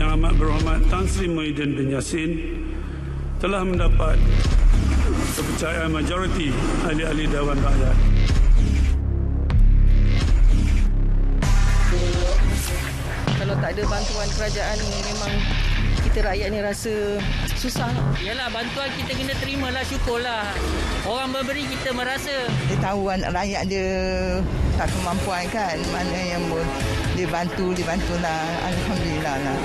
Yang Amat Berhormat Tan Sri Muhyiddin bin Yassin telah mendapat kepercayaan majoriti ahli-ahli Dewan Rakyat. Kalau tak ada bantuan kerajaan ni memang kita rakyat ni rasa susah. Yalah, bantuan kita kena terimalah, syukurlah. Orang memberi kita merasa. Dia tahu rakyat dia tak kemampuan kan. Mana yang dia bantulah. Alhamdulillah lah.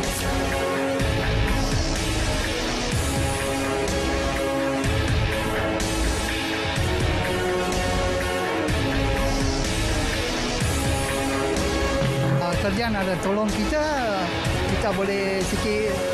Kerjaan ada tolong kita boleh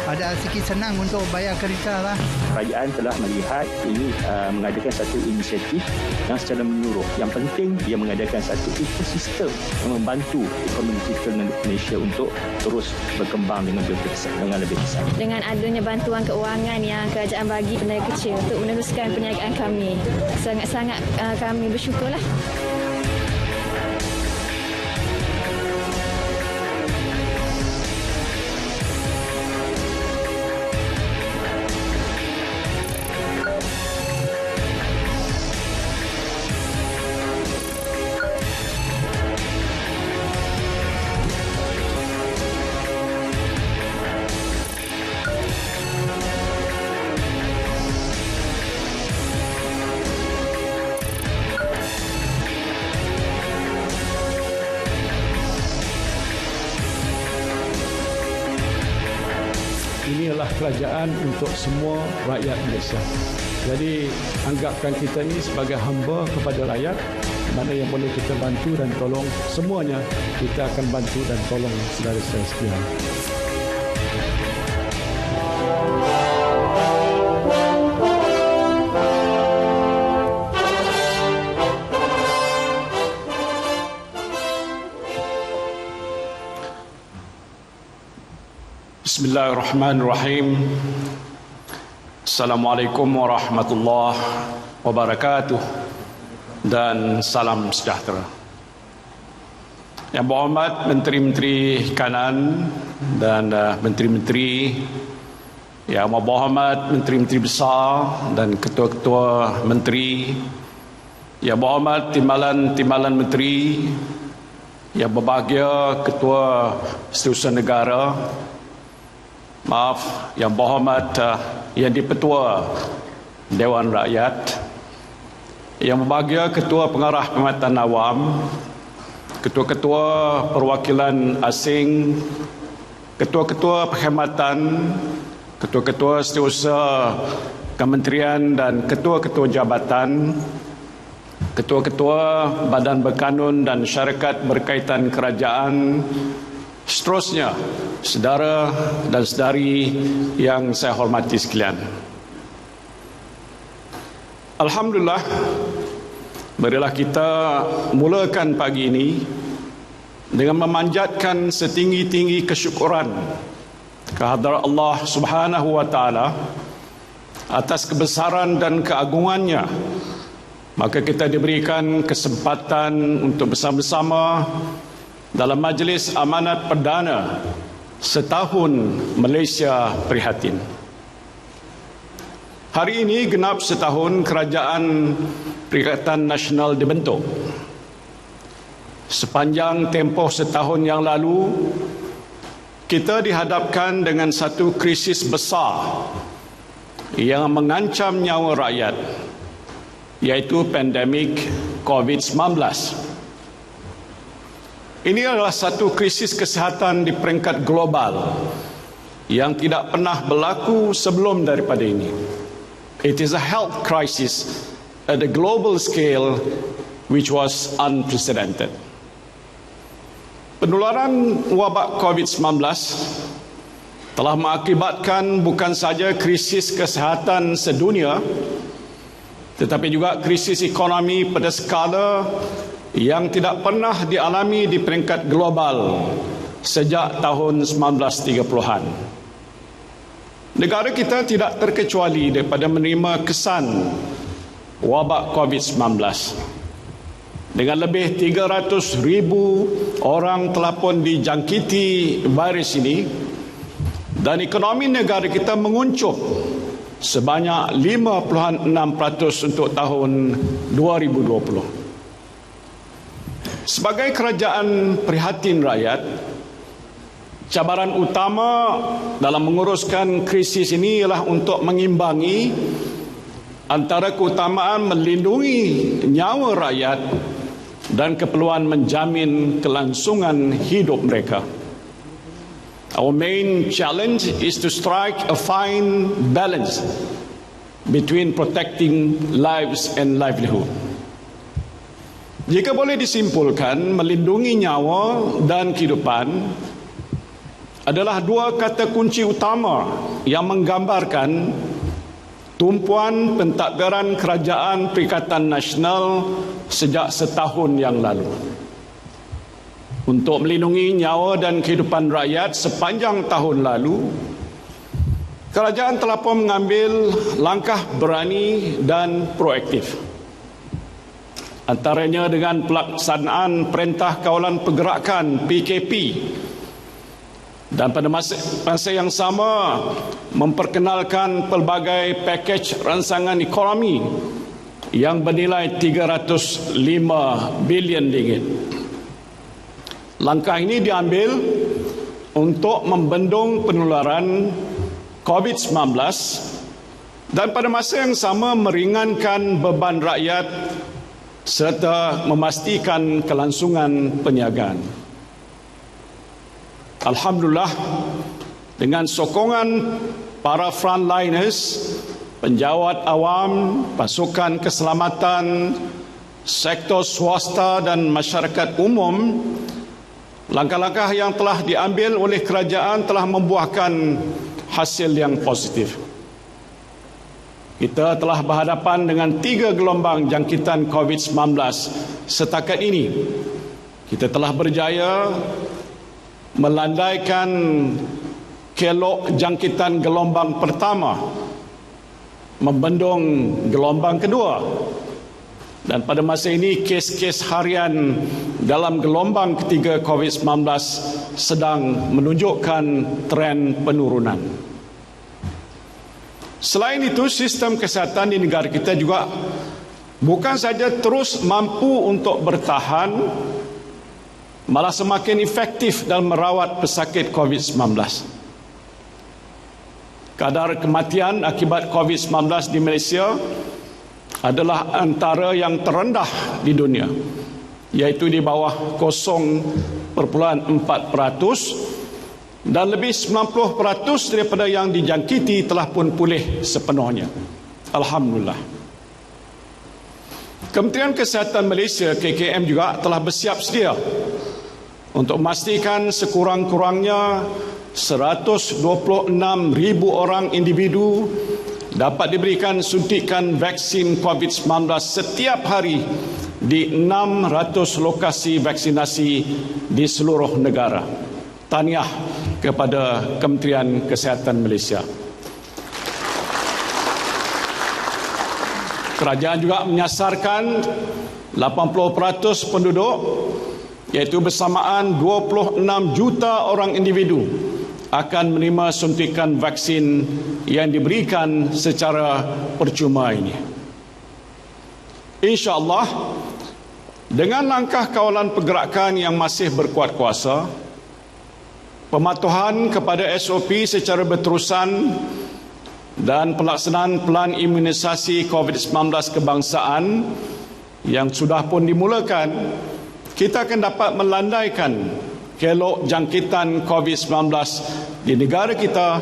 ada sikit senang untuk bayar kereta lah. Kerajaan telah melihat ini mengadakan satu inisiatif yang secara menyeluruh. Yang penting dia mengadakan satu ekosistem yang membantu ekonomi digital Malaysia untuk terus berkembang dengan lebih besar. Dengan adanya bantuan keuangan yang kerajaan bagi peniaga kecil untuk meneruskan perniagaan kami, sangat-sangat kami bersyukurlah. Ini adalah kerajaan untuk semua rakyat Malaysia. Jadi anggapkan kita ini sebagai hamba kepada rakyat. Mana yang boleh kita bantu dan tolong, semuanya kita akan bantu dan tolong saudara-saudara sekalian. Bismillahirrahmanirrahim. Assalamualaikum warahmatullahi wabarakatuh dan salam sejahtera. Yang berhormat Menteri-Menteri Kanan dan Menteri-Menteri, Yang berhormat Menteri-Menteri Besar dan Ketua-Ketua Menteri, Yang berhormat Timbalan-Timbalan Menteri, Yang berbahagia Ketua Setiausaha Negara, Yang berhormat Yang di-Petua Dewan Rakyat, Yang berbahagia Ketua Pengarah Perkhidmatan Awam, Ketua-Ketua Perwakilan Asing, Ketua-Ketua Perkhidmatan, Ketua-Ketua Setiausaha Kementerian dan Ketua-Ketua Jabatan, Ketua-Ketua Badan Berkanun dan Syarikat Berkaitan Kerajaan, seterusnya, saudara dan saudari yang saya hormati sekalian. Alhamdulillah, marilah kita mulakan pagi ini dengan memanjatkan setinggi-tinggi kesyukuran kehadrat Allah Subhanahu wa taala atas kebesaran dan keagungannya. Maka kita diberikan kesempatan untuk bersama-sama dalam Majlis Amanat Perdana setahun Malaysia Prihatin. Hari ini genap setahun Kerajaan Perikatan Nasional dibentuk. Sepanjang tempoh setahun yang lalu, kita dihadapkan dengan satu krisis besar yang mengancam nyawa rakyat, iaitu pandemik COVID-19. Ini adalah satu krisis kesihatan di peringkat global yang tidak pernah berlaku sebelum daripada ini. It is a health crisis at a global scale which was unprecedented. Penularan wabak COVID-19 telah mengakibatkan bukan saja krisis kesihatan sedunia, tetapi juga krisis ekonomi pada skala yang tidak pernah dialami di peringkat global sejak tahun 1930-an. Negara kita tidak terkecuali daripada menerima kesan wabak COVID-19. Dengan lebih 300,000 orang telah pun dijangkiti virus ini dan ekonomi negara kita menguncup sebanyak 5.6% untuk tahun 2020. Sebagai kerajaan prihatin rakyat, cabaran utama dalam menguruskan krisis ini ialah untuk mengimbangi antara keutamaan melindungi nyawa rakyat dan keperluan menjamin kelangsungan hidup mereka. Our main challenge is to strike a fine balance between protecting lives and livelihood. Jika boleh disimpulkan, melindungi nyawa dan kehidupan adalah dua kata kunci utama yang menggambarkan tumpuan pentadbiran Kerajaan Perikatan Nasional sejak setahun yang lalu. Untuk melindungi nyawa dan kehidupan rakyat sepanjang tahun lalu, kerajaan telah pun mengambil langkah berani dan proaktif. Antaranya dengan pelaksanaan Perintah Kawalan Pergerakan PKP, dan pada masa yang sama memperkenalkan pelbagai pakej ransangan ekonomi yang bernilai 305 bilion ringgit. Langkah ini diambil untuk membendung penularan COVID-19 dan pada masa yang sama meringankan beban rakyat serta memastikan kelangsungan perniagaan. Alhamdulillah, dengan sokongan para frontliners, penjawat awam, pasukan keselamatan, sektor swasta dan masyarakat umum, langkah-langkah yang telah diambil oleh kerajaan telah membuahkan hasil yang positif. Kita telah berhadapan dengan 3 gelombang jangkitan COVID-19 setakat ini. Kita telah berjaya melandaikan kelok jangkitan gelombang pertama, membendung gelombang kedua, dan pada masa ini kes-kes harian dalam gelombang ketiga COVID-19 sedang menunjukkan tren penurunan. Selain itu, sistem kesihatan di negara kita juga bukan saja terus mampu untuk bertahan, malah semakin efektif dalam merawat pesakit COVID-19. Kadar kematian akibat COVID-19 di Malaysia adalah antara yang terendah di dunia, iaitu di bawah 0.4%, dan lebih 90% daripada yang dijangkiti telah pun pulih sepenuhnya. Alhamdulillah. Kementerian Kesihatan Malaysia KKM juga telah bersiap sedia untuk memastikan sekurang-kurangnya 126,000 orang individu dapat diberikan suntikan vaksin COVID-19 setiap hari di 600 lokasi vaksinasi di seluruh negara. Tahniah kepada Kementerian Kesihatan Malaysia. Kerajaan juga menyasarkan 80% penduduk, iaitu bersamaan 26 juta orang individu akan menerima suntikan vaksin yang diberikan secara percuma ini. InsyaAllah, dengan langkah kawalan pergerakan yang masih berkuat kuasa, pematuhan kepada SOP secara berterusan dan pelaksanaan pelan imunisasi COVID-19 kebangsaan yang sudah pun dimulakan, kita akan dapat melandaikan kelok jangkitan COVID-19 di negara kita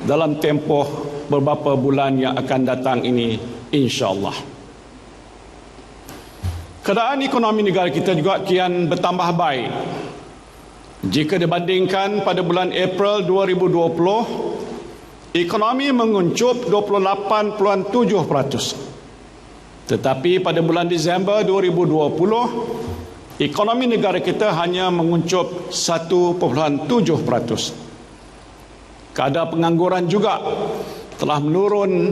dalam tempoh beberapa bulan yang akan datang ini, insya-Allah. Keadaan ekonomi negara kita juga kian bertambah baik. Jika dibandingkan pada bulan April 2020, ekonomi menguncup 28.7%. Tetapi pada bulan Disember 2020, ekonomi negara kita hanya menguncup 1.7%. Kadar pengangguran juga telah menurun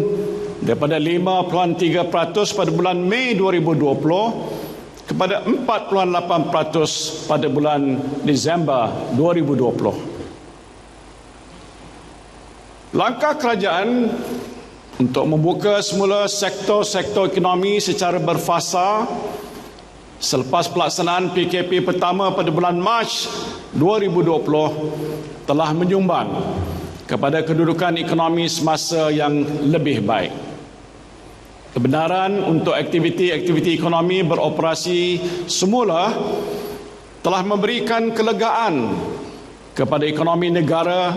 daripada 5.3% pada bulan Mei 2020 kepada 4.8% pada bulan Disember 2020. Langkah kerajaan untuk membuka semula sektor-sektor ekonomi secara berfasa selepas pelaksanaan PKP pertama pada bulan Mac 2020 telah menyumbang kepada kedudukan ekonomi semasa yang lebih baik. Kebenaran untuk aktiviti-aktiviti ekonomi beroperasi semula telah memberikan kelegaan kepada ekonomi negara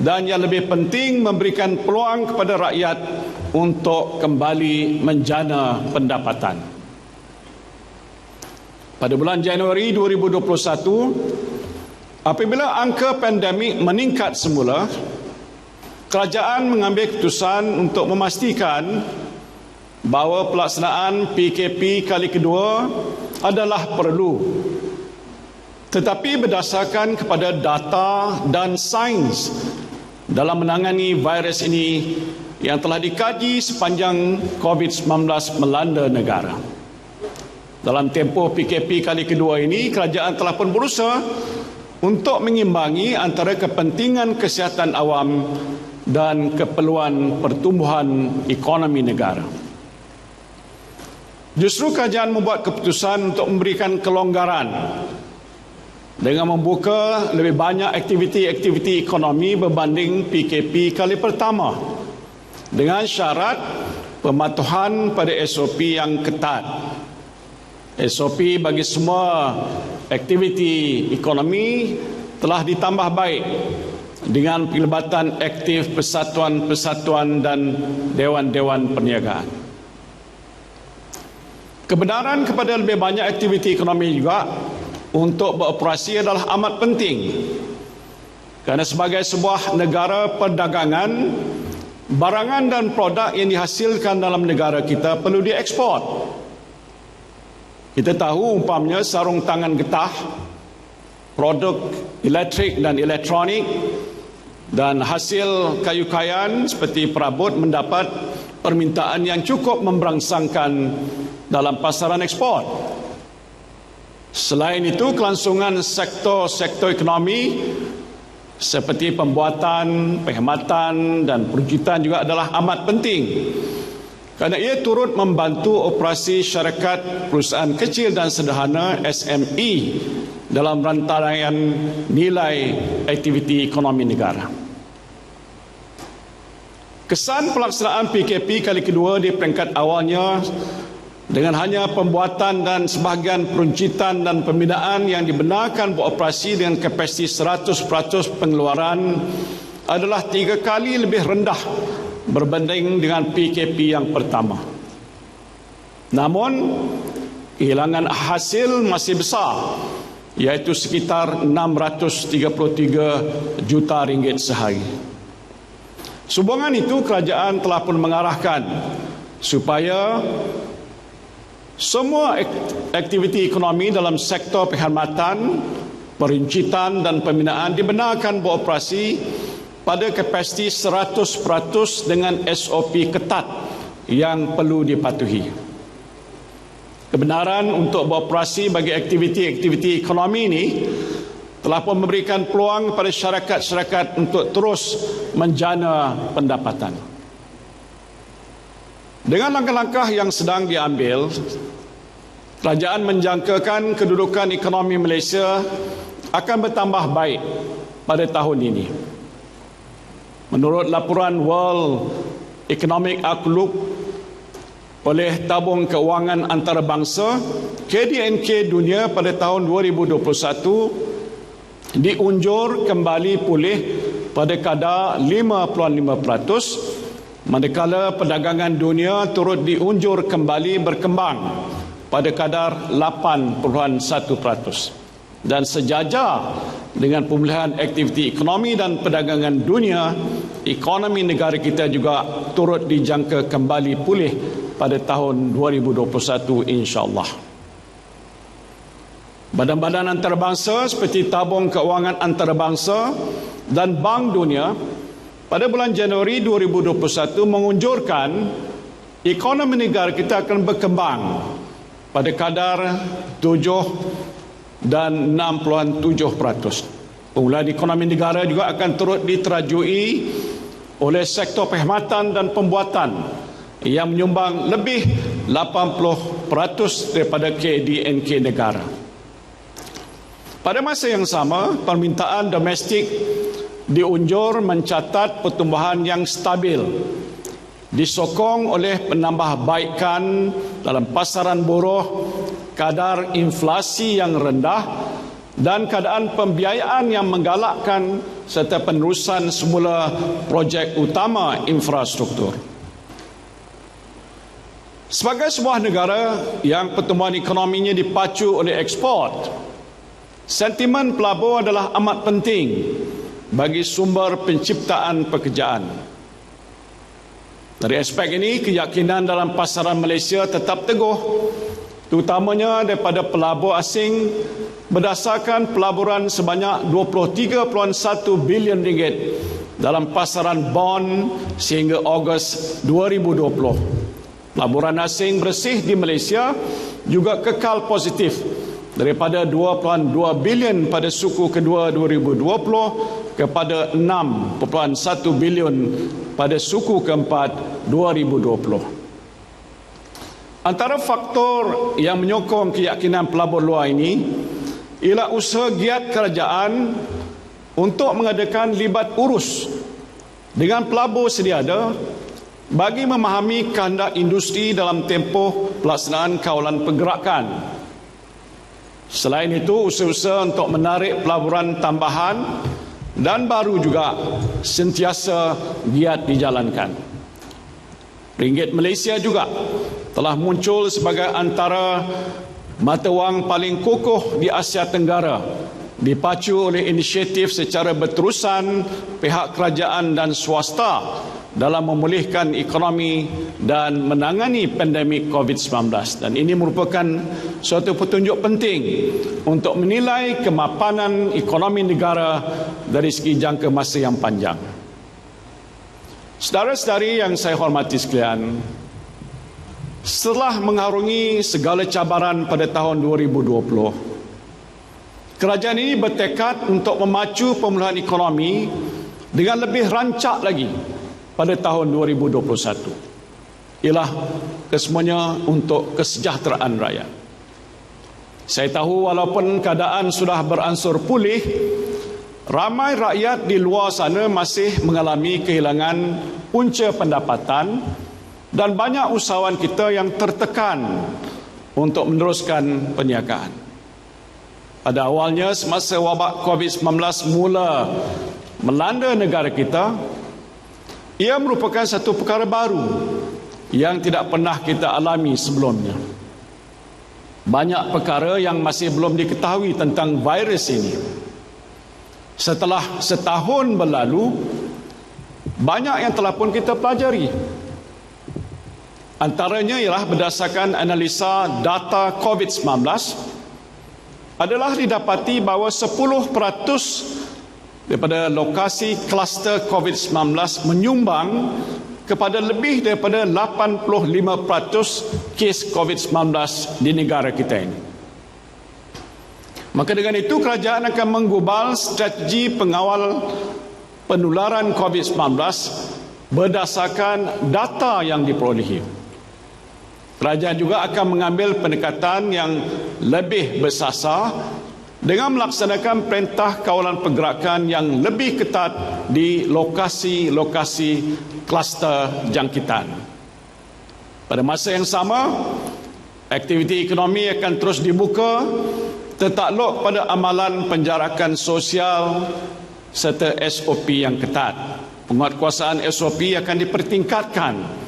dan yang lebih penting memberikan peluang kepada rakyat untuk kembali menjana pendapatan. Pada bulan Januari 2021, apabila angka pandemik meningkat semula, kerajaan mengambil keputusan untuk memastikan bahawa pelaksanaan PKP kali kedua adalah perlu, tetapi berdasarkan kepada data dan sains dalam menangani virus ini yang telah dikaji sepanjang COVID-19 melanda negara. Dalam tempoh PKP kali kedua ini, kerajaan telah pun berusaha untuk mengimbangi antara kepentingan kesihatan awam dan keperluan pertumbuhan ekonomi negara. Justru kerajaan membuat keputusan untuk memberikan kelonggaran dengan membuka lebih banyak aktiviti-aktiviti ekonomi berbanding PKP kali pertama dengan syarat pematuhan pada SOP yang ketat. SOP bagi semua aktiviti ekonomi telah ditambah baik dengan pelibatan aktif persatuan-persatuan dan dewan-dewan perniagaan. Kebenaran kepada lebih banyak aktiviti ekonomi juga untuk beroperasi adalah amat penting. Kerana sebagai sebuah negara perdagangan, barangan dan produk yang dihasilkan dalam negara kita perlu diekspor. Kita tahu umpamanya sarung tangan getah, produk elektrik dan elektronik dan hasil kayu-kayan seperti perabot mendapat permintaan yang cukup memberangsangkan dalam pasaran ekspor. Selain itu, kelangsungan sektor-sektor ekonomi seperti pembuatan, penghematan dan perujukan juga adalah amat penting kerana ia turut membantu operasi syarikat perusahaan kecil dan sederhana SME dalam rantaian nilai aktiviti ekonomi negara. Kesan pelaksanaan PKP kali kedua di peringkat awalnya dengan hanya pembuatan dan sebahagian peruncitan dan pembinaan yang dibenarkan beroperasi dengan kapasiti 100% pengeluaran adalah 3 kali lebih rendah berbanding dengan PKP yang pertama. Namun, kehilangan hasil masih besar, iaitu sekitar 633 juta ringgit sehari. Sehubungan itu, kerajaan telah pun mengarahkan supaya semua aktiviti ekonomi dalam sektor penghematan, perincitan dan pembinaan dibenarkan beroperasi pada kapasiti 100% dengan SOP ketat yang perlu dipatuhi. Kebenaran untuk beroperasi bagi aktiviti-aktiviti ekonomi ini telah pun memberikan peluang kepada syarikat-syarikat untuk terus menjana pendapatan. Dengan langkah-langkah yang sedang diambil, kerajaan menjangkakan kedudukan ekonomi Malaysia akan bertambah baik pada tahun ini. Menurut laporan World Economic Outlook oleh Tabung Keuangan Antarabangsa, KDNK dunia pada tahun 2021 diunjur kembali pulih pada kadar 5.5%, manakala perdagangan dunia turut diunjur kembali berkembang pada kadar 8.1%. Dan sejajar dengan pemulihan aktiviti ekonomi dan perdagangan dunia, ekonomi negara kita juga turut dijangka kembali pulih pada tahun 2021 insya-Allah. Badan-badan antarabangsa seperti Tabung Keuangan Antarabangsa dan Bank Dunia pada bulan Januari 2021 mengunjurkan ekonomi negara kita akan berkembang pada kadar 7 dan 6.7%. Pemulihan ekonomi negara juga akan turut diterajui oleh sektor perkhidmatan dan pembuatan yang menyumbang lebih 80% daripada KDNK negara. Pada masa yang sama, permintaan domestik diunjur mencatat pertumbuhan yang stabil, disokong oleh penambahbaikan dalam pasaran buruh, kadar inflasi yang rendah dan keadaan pembiayaan yang menggalakkan serta penerusan semula projek utama infrastruktur. Sebagai sebuah negara yang pertumbuhan ekonominya dipacu oleh ekspor, sentimen pelabur adalah amat penting bagi sumber penciptaan pekerjaan. Dari aspek ini, keyakinan dalam pasaran Malaysia tetap teguh, terutamanya daripada pelabur asing berdasarkan pelaburan sebanyak 23.1 bilion ringgit dalam pasaran bond sehingga Ogos 2020. Pelaburan asing bersih di Malaysia juga kekal positif daripada 2.2 bilion pada suku kedua 2020 kepada 6.1 bilion pada suku keempat 2020. Antara faktor yang menyokong keyakinan pelabur luar ini ialah usaha giat kerajaan untuk mengadakan libat urus dengan pelabur sedia ada bagi memahami kehendak industri dalam tempoh pelaksanaan kawalan pergerakan. Selain itu, usaha-usaha untuk menarik pelaburan tambahan dan baru juga sentiasa giat dijalankan. Ringgit Malaysia juga telah muncul sebagai antara mata wang paling kokoh di Asia Tenggara, dipacu oleh inisiatif secara berterusan pihak kerajaan dan swasta dalam memulihkan ekonomi dan menangani pandemik COVID-19. Dan ini merupakan suatu petunjuk penting untuk menilai kemapanan ekonomi negara dari segi jangka masa yang panjang. Saudara-saudari yang saya hormati sekalian, setelah mengharungi segala cabaran pada tahun 2020, kerajaan ini bertekad untuk memacu pemulihan ekonomi dengan lebih rancak lagi pada tahun 2021. Ialah kesemuanya untuk kesejahteraan rakyat. Saya tahu walaupun keadaan sudah beransur pulih, ramai rakyat di luar sana masih mengalami kehilangan punca pendapatan dan banyak usahawan kita yang tertekan untuk meneruskan perniagaan. Pada awalnya, semasa wabak COVID-19 mula melanda negara kita, ia merupakan satu perkara baru yang tidak pernah kita alami sebelumnya. Banyak perkara yang masih belum diketahui tentang virus ini. Setelah setahun berlalu, banyak yang telah pun kita pelajari. Antaranya ialah berdasarkan analisa data COVID-19 adalah didapati bahawa 10% daripada lokasi kluster COVID-19 menyumbang kepada lebih daripada 85% kes COVID-19 di negara kita ini. Maka dengan itu kerajaan akan menggubal strategi pengawal penularan COVID-19 berdasarkan data yang diperolehi. Kerajaan juga akan mengambil pendekatan yang lebih bersasar dengan melaksanakan perintah kawalan pergerakan yang lebih ketat di lokasi-lokasi kluster jangkitan. Pada masa yang sama, aktiviti ekonomi akan terus dibuka tertakluk pada amalan penjarakan sosial serta SOP yang ketat. Penguatkuasaan SOP akan dipertingkatkan.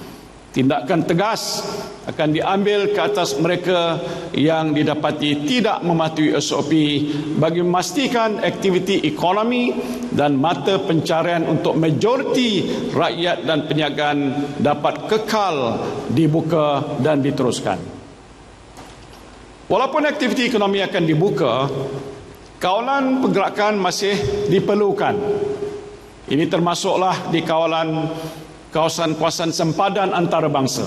Tindakan tegas akan diambil ke atas mereka yang didapati tidak mematuhi SOP bagi memastikan aktiviti ekonomi dan mata pencarian untuk majoriti rakyat dan perniagaan dapat kekal dibuka dan diteruskan. Walaupun aktiviti ekonomi akan dibuka, kawalan pergerakan masih diperlukan. Ini termasuklah di kawasan sempadan antarabangsa,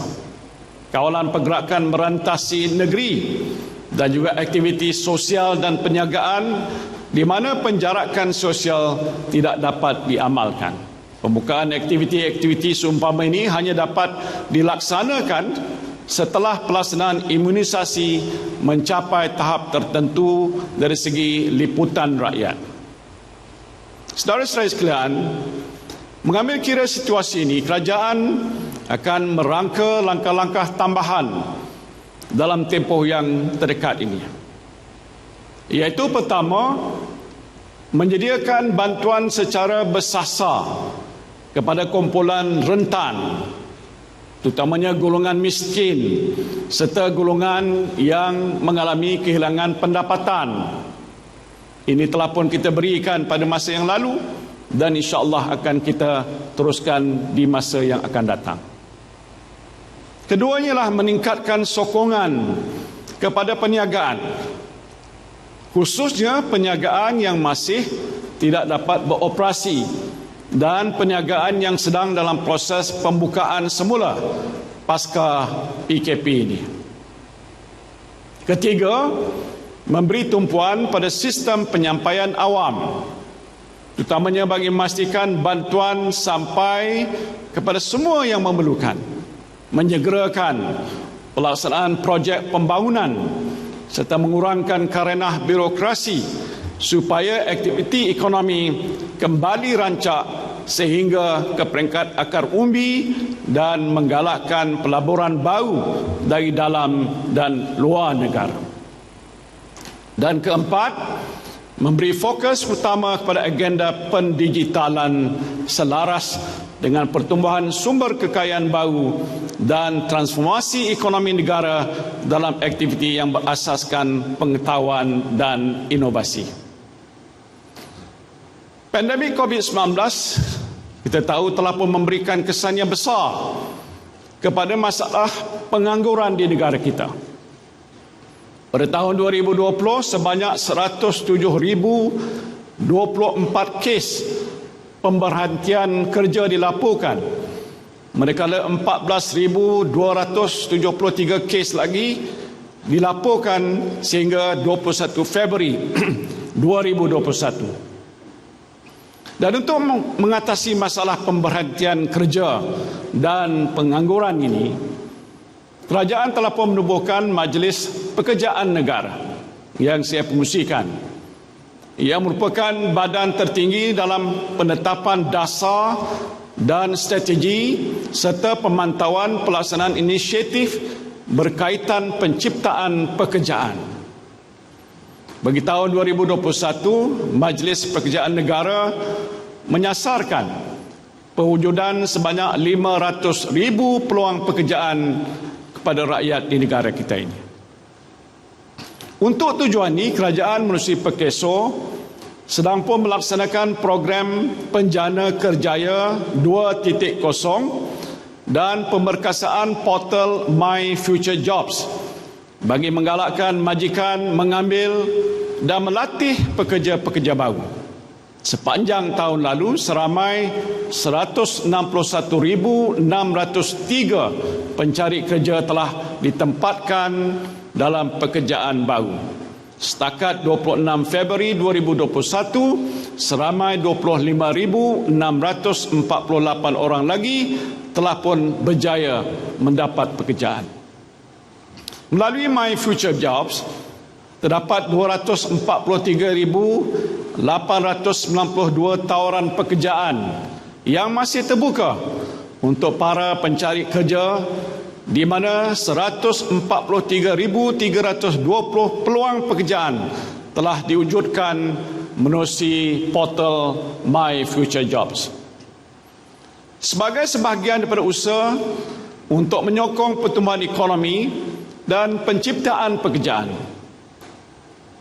kawalan pergerakan merantasi negeri dan juga aktiviti sosial dan perniagaan di mana penjarakan sosial tidak dapat diamalkan. Pembukaan aktiviti-aktiviti seumpama ini hanya dapat dilaksanakan setelah pelaksanaan imunisasi mencapai tahap tertentu dari segi liputan rakyat. Saudara-saudara sekalian, mengambil kira situasi ini, kerajaan akan merangka langkah-langkah tambahan dalam tempoh yang terdekat ini. Iaitu pertama, menyediakan bantuan secara bersasar kepada kumpulan rentan, terutamanya golongan miskin serta golongan yang mengalami kehilangan pendapatan. Ini telah pun kita berikan pada masa yang lalu dan insya-Allah akan kita teruskan di masa yang akan datang. Keduanya ialah meningkatkan sokongan kepada perniagaan, khususnya perniagaan yang masih tidak dapat beroperasi dan perniagaan yang sedang dalam proses pembukaan semula pasca PKP ini. Ketiga, memberi tumpuan pada sistem penyampaian awam, terutamanya bagi memastikan bantuan sampai kepada semua yang memerlukan, menyegerakan pelaksanaan projek pembangunan serta mengurangkan karenah birokrasi supaya aktiviti ekonomi kembali rancak sehingga ke peringkat akar umbi dan menggalakkan pelaburan baru dari dalam dan luar negara. Dan keempat, memberi fokus utama kepada agenda pendigitalan selaras dengan pertumbuhan sumber kekayaan baru dan transformasi ekonomi negara dalam aktiviti yang berasaskan pengetahuan dan inovasi. Pandemik COVID-19 kita tahu telah pun memberikan kesan yang besar kepada masalah pengangguran di negara kita. Pada tahun 2020 sebanyak 107,024 kes pemberhentian kerja dilaporkan. Manakala 14,273 kes lagi dilaporkan sehingga 21 Februari 2021. Dan untuk mengatasi masalah pemberhentian kerja dan pengangguran ini, kerajaan telah pun menubuhkan Majlis Pekerjaan Negara yang saya pengusikan. Ia merupakan badan tertinggi dalam penetapan dasar dan strategi serta pemantauan pelaksanaan inisiatif berkaitan penciptaan pekerjaan. Bagi tahun 2021, Majlis Pekerjaan Negara menyasarkan pewujudan sebanyak 500,000 peluang pekerjaan kepada rakyat di negara kita ini. Untuk tujuan ini, kerajaan menerusi Pekeso sedang pun melaksanakan program Penjana Kerjaya 2.0 dan pemerkasaan portal My Future Jobs bagi menggalakkan majikan mengambil dan melatih pekerja-pekerja baru. Sepanjang tahun lalu, seramai 161,603 pencari kerja telah ditempatkan dalam pekerjaan baru. Setakat 26 Februari 2021, seramai 25,648 orang lagi telah pun berjaya mendapat pekerjaan. Melalui My Future Jobs, terdapat 243,892 tawaran pekerjaan yang masih terbuka untuk para pencari kerja, di mana 143,320 peluang pekerjaan telah diwujudkan menerusi portal My Future Jobs. Sebagai sebahagian daripada usaha untuk menyokong pertumbuhan ekonomi dan penciptaan pekerjaan,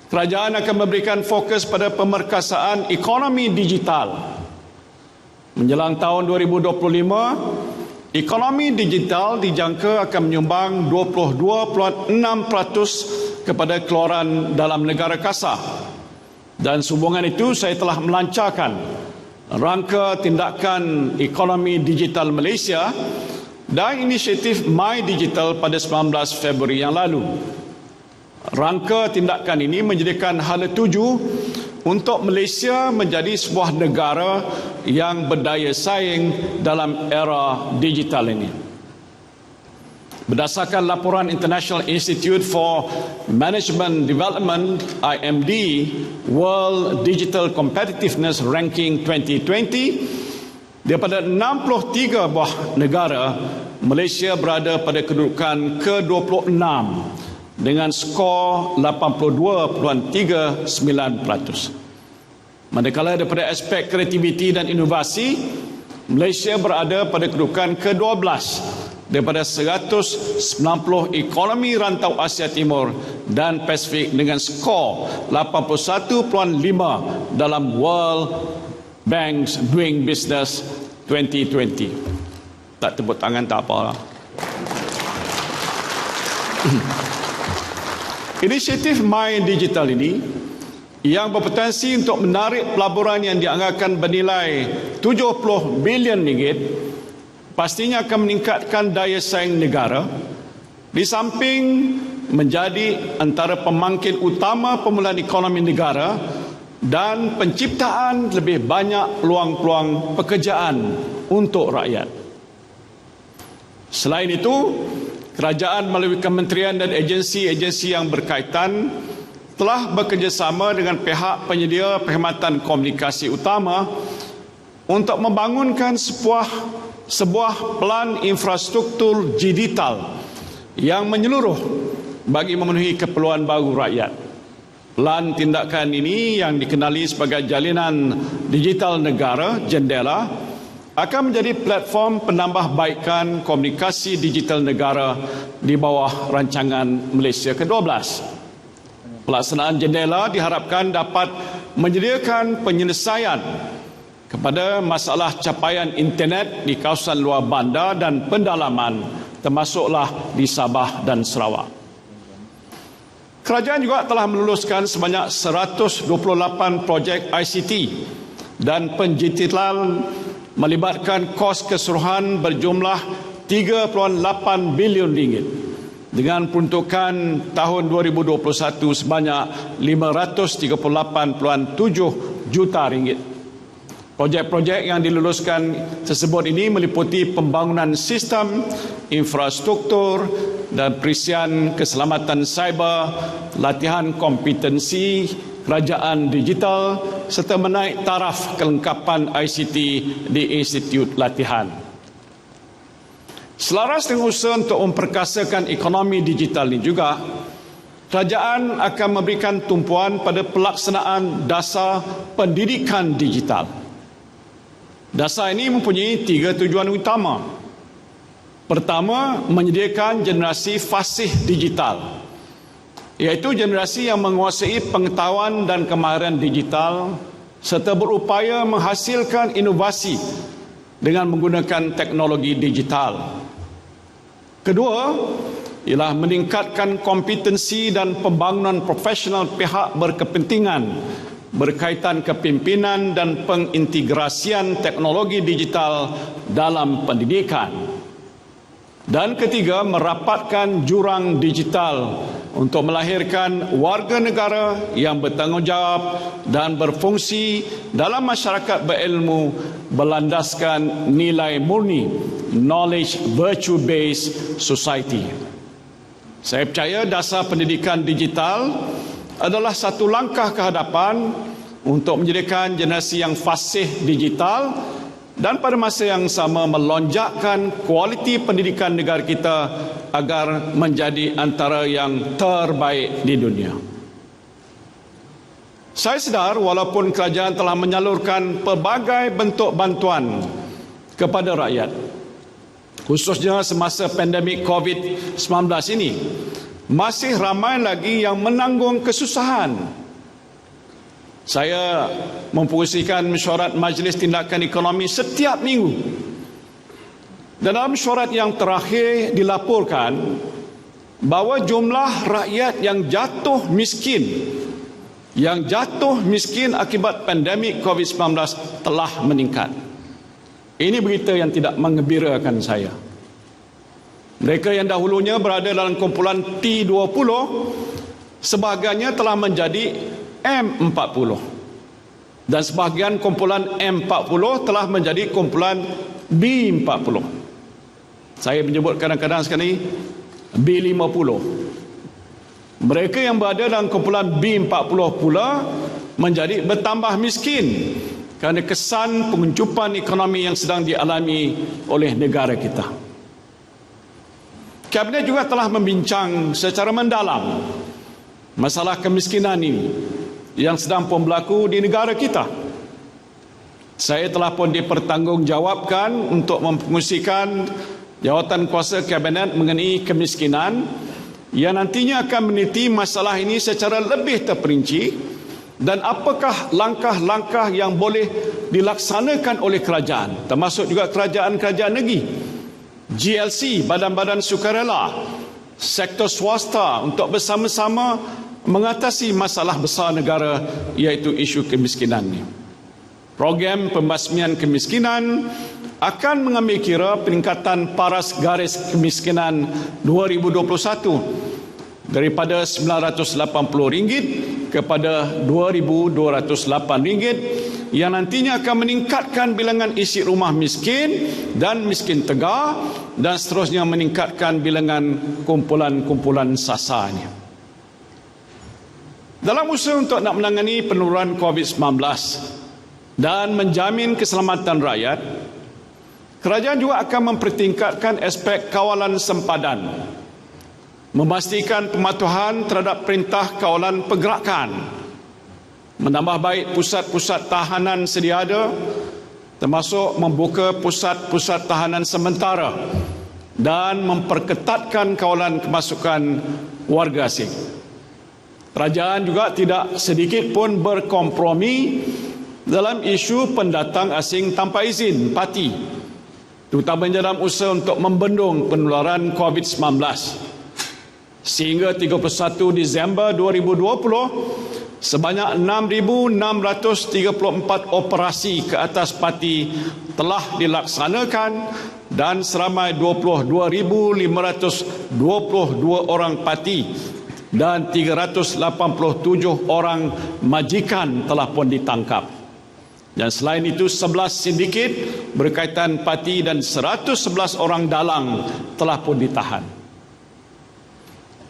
kerajaan akan memberikan fokus pada pemerkasaan ekonomi digital. Menjelang tahun 2025, ekonomi digital dijangka akan menyumbang 22.6% kepada keluaran dalam negara kasar. Dan sehubungan itu, saya telah melancarkan rangka tindakan ekonomi digital Malaysia dan inisiatif My Digital pada 19 Februari yang lalu. Rangka tindakan ini menjadikan hala tuju untuk Malaysia menjadi sebuah negara yang berdaya saing dalam era digital ini. Berdasarkan laporan International Institute for Management Development (IMD) World Digital Competitiveness Ranking 2020, daripada 63 buah negara, Malaysia berada pada kedudukan ke-26 dengan skor 82.39%. Manakala daripada aspek kreativiti dan inovasi, Malaysia berada pada kedudukan ke-12 daripada 190 ekonomi rantau Asia Timur dan Pasifik dengan skor 81.5 dalam World Bank's Doing Business 2020. Tak tepuk tangan tak apa. Inisiatif My Digital ini yang berpotensi untuk menarik pelaburan yang dianggarkan bernilai 70 bilion ringgit pastinya akan meningkatkan daya saing negara di samping menjadi antara pemangkin utama pemulihan ekonomi negara dan penciptaan lebih banyak peluang-peluang pekerjaan untuk rakyat. Selain itu, kerajaan melalui kementerian dan agensi-agensi yang berkaitan telah bekerjasama dengan pihak penyedia perkhidmatan komunikasi utama untuk membangunkan sebuah pelan infrastruktur digital yang menyeluruh bagi memenuhi keperluan baru rakyat. Pelan tindakan ini yang dikenali sebagai Jalinan Digital Negara Jendela akan menjadi platform penambahbaikan komunikasi digital negara di bawah rancangan Malaysia ke-12. Pelaksanaan jendela diharapkan dapat menyediakan penyelesaian kepada masalah capaian internet di kawasan luar bandar dan pendalaman, termasuklah di Sabah dan Sarawak. Kerajaan juga telah meluluskan sebanyak 128 projek ICT dan penjitilan melibatkan kos keseluruhan berjumlah 3.8 bilion ringgit dengan peruntukan tahun 2021 sebanyak 538.7 juta ringgit. Projek-projek yang diluluskan tersebut ini meliputi pembangunan sistem, infrastruktur dan perisian keselamatan cyber, latihan kompetensi kerajaan digital serta menaik taraf kelengkapan ICT di institut latihan. Selaras dengan usaha untuk memperkasakan ekonomi digital ini juga, kerajaan akan memberikan tumpuan pada pelaksanaan dasar pendidikan digital. Dasar ini mempunyai 3 tujuan utama. Pertama, menyediakan generasi fasih digital, iaitu generasi yang menguasai pengetahuan dan kemahiran digital serta berupaya menghasilkan inovasi dengan menggunakan teknologi digital. Kedua, ialah meningkatkan kompetensi dan pembangunan profesional pihak berkepentingan berkaitan kepimpinan dan pengintegrasian teknologi digital dalam pendidikan. Dan ketiga, merapatkan jurang digital untuk melahirkan warga negara yang bertanggungjawab dan berfungsi dalam masyarakat berilmu berlandaskan nilai murni, knowledge virtue based society. Saya percaya dasar pendidikan digital adalah satu langkah ke hadapan untuk menjadikan generasi yang fasih digital dan pada masa yang sama melonjakkan kualiti pendidikan negara kita agar menjadi antara yang terbaik di dunia. Saya sedar walaupun kerajaan telah menyalurkan pelbagai bentuk bantuan kepada rakyat, khususnya semasa pandemik COVID-19 ini, masih ramai lagi yang menanggung kesusahan. Saya memfungsikan mesyuarat Majlis Tindakan Ekonomi setiap minggu. Dalam mesyuarat yang terakhir dilaporkan bahawa jumlah rakyat yang jatuh miskin akibat pandemik COVID-19 telah meningkat. Ini berita yang tidak menggembirakan saya. Mereka yang dahulunya berada dalam kumpulan T20, sebahagiannya telah menjadi M40. dan sebahagian kumpulan M40 telah menjadi kumpulan B40. Saya menyebut kadang-kadang sekali B50. Mereka yang berada dalam kumpulan B40 pula menjadi bertambah miskin kerana kesan penguncupan ekonomi yang sedang dialami oleh negara kita. Kabinet juga telah membincang secara mendalam masalah kemiskinan ini yang sedang pun berlaku di negara kita. Saya telah pun dipertanggungjawabkan untuk mempengusikan jawatan kuasa Kabinet mengenai kemiskinan yang nantinya akan meneliti masalah ini secara lebih terperinci dan apakah langkah-langkah yang boleh dilaksanakan oleh kerajaan, termasuk juga kerajaan-kerajaan negeri, GLC, badan-badan sukarela, sektor swasta untuk bersama-sama mengatasi masalah besar negara iaitu isu kemiskinan ini. Program pembasmian kemiskinan akan mengambil kira peningkatan paras garis kemiskinan 2021 daripada RM980 kepada RM2,208 yang nantinya akan meningkatkan bilangan isi rumah miskin dan miskin tegar dan seterusnya meningkatkan bilangan kumpulan-kumpulan sasarnya. Dalam usaha untuk nak menangani penurunan COVID-19 dan menjamin keselamatan rakyat, kerajaan juga akan mempertingkatkan aspek kawalan sempadan, memastikan pematuhan terhadap perintah kawalan pergerakan, menambah baik pusat-pusat tahanan sedia ada, termasuk membuka pusat-pusat tahanan sementara dan memperketatkan kawalan kemasukan warga asing. Kerajaan juga tidak sedikit pun berkompromi dalam isu pendatang asing tanpa izin parti, terutamanya dalam usaha untuk membendung penularan COVID-19. Sehingga 31 Disember 2020, sebanyak 6,634 operasi ke atas parti telah dilaksanakan dan seramai 22,522 orang parti dan 387 orang majikan telah pun ditangkap. Dan selain itu 11 sindiket berkaitan parti dan 111 orang dalang telah pun ditahan.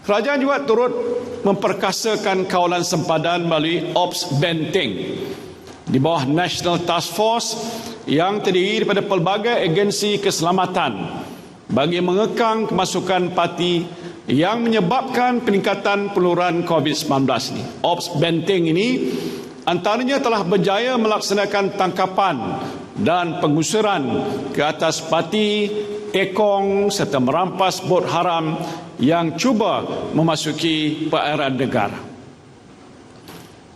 Kerajaan juga turut memperkasakan kawalan sempadan melalui Ops Benteng di bawah National Task Force yang terdiri daripada pelbagai agensi keselamatan bagi mengekang kemasukan parti yang menyebabkan peningkatan penularan COVID-19 ini. Ops Benteng ini antaranya telah berjaya melaksanakan tangkapan dan pengusiran ke atas parti, tekong serta merampas bot haram yang cuba memasuki perairan negara.